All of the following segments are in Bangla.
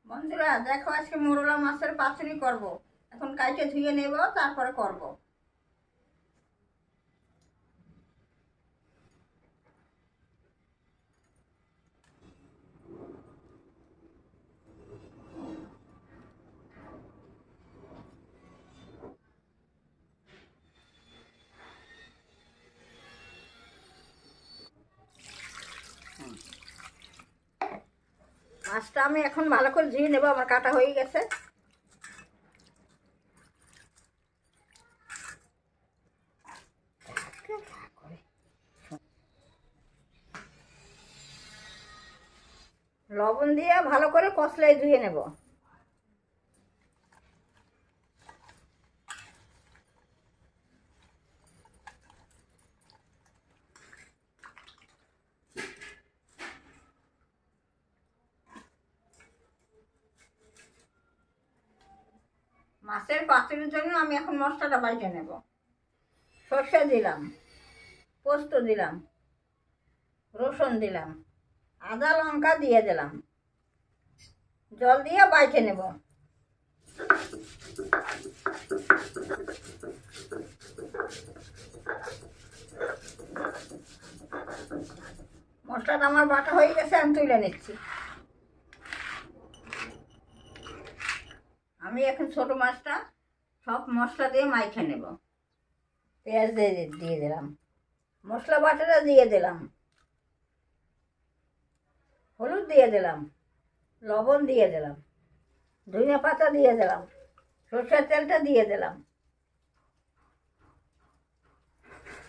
বন্ধুরা দেখো, আজকে মোরলা মাছের পাতুরি করব। এখন কাইটে ধুয়ে নেব, তারপরে করব। মাছটা আমি এখন ভালো করে ধুয়ে নেব, আমার কাটা হয়ে গেছে। লবণ দিয়ে ভালো করে কষলাই ধুয়ে নেব। মাছের পাতুরির জন্য আমি এখন মশলাটা বাইটে নেব। সর্ষে দিলাম, পোস্ত দিলাম, রসুন দিলাম, আদা লঙ্কা দিয়ে দিলাম, জল দিয়ে বাইটে নেব। মশলাটা আমার বাটা হয়ে গেছে, আমি তুলে নিচ্ছি। আমি এখন ছোট মাছটা সব মশলা দিয়ে মাইখে নেব। পেঁয়াজ দিয়ে দিলাম, মশলা বাটাটা দিয়ে দিলাম, হলুদ দিয়ে দিলাম, লবণ দিয়ে দিলাম, ধনিয়া পাতা দিয়ে দিলাম, সরষের তেলটা দিয়ে দিলাম,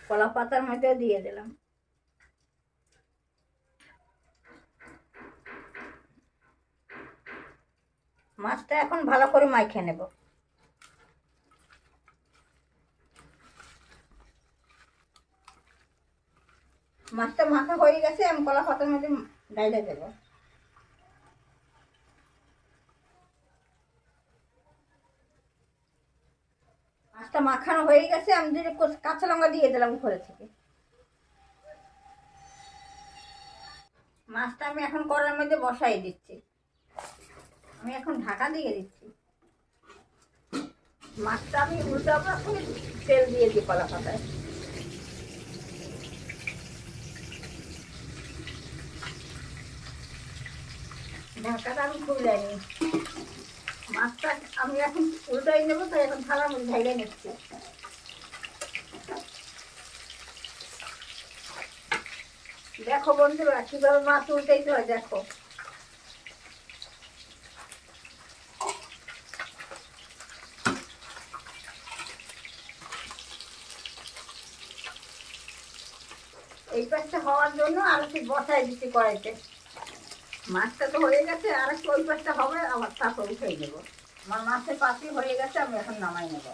কলা পাতার মধ্যে দিয়ে দিলাম। মাছটা এখন ভালো করে মাইখে নেব। মাছটা মাখা হয়ে গেছে, আমি কলা পাতার মধ্যে ডাইলে দেবো। মাছটা মাখানো হয়ে গেছে, আমি কাঁচা লঙ্কা দিয়ে দিলাম উপরে থেকে। মাছটা আমি এখন কড়াইয়ের মধ্যে বসাই দিচ্ছি। আমি এখন ঢাকা দিয়ে দিচ্ছি। মাছটা আমি উল্টা করে তেল দিয়ে দিই কলা পাতায়। ঢাকাটা আমি খুলে নিই। মাছটা আমি এখন উল্টাই নেবো, তাই এখন থালার মধ্যে ঢেলে নিচ্ছি। দেখো বন্ধুরা, কিভাবে মাছ উল্টাইতে হয় দেখো। এই পাশটা হওয়ার জন্য আর একটু বসাই দিচ্ছি কড়াইতে। মাছটা তো হয়ে গেছে, আর একটু ওই পাশটা হবে, আবার তারপর উঠে নেবো। আমার মাছের পাতি হয়ে গেছে, আমি এখন নামাই নেবো।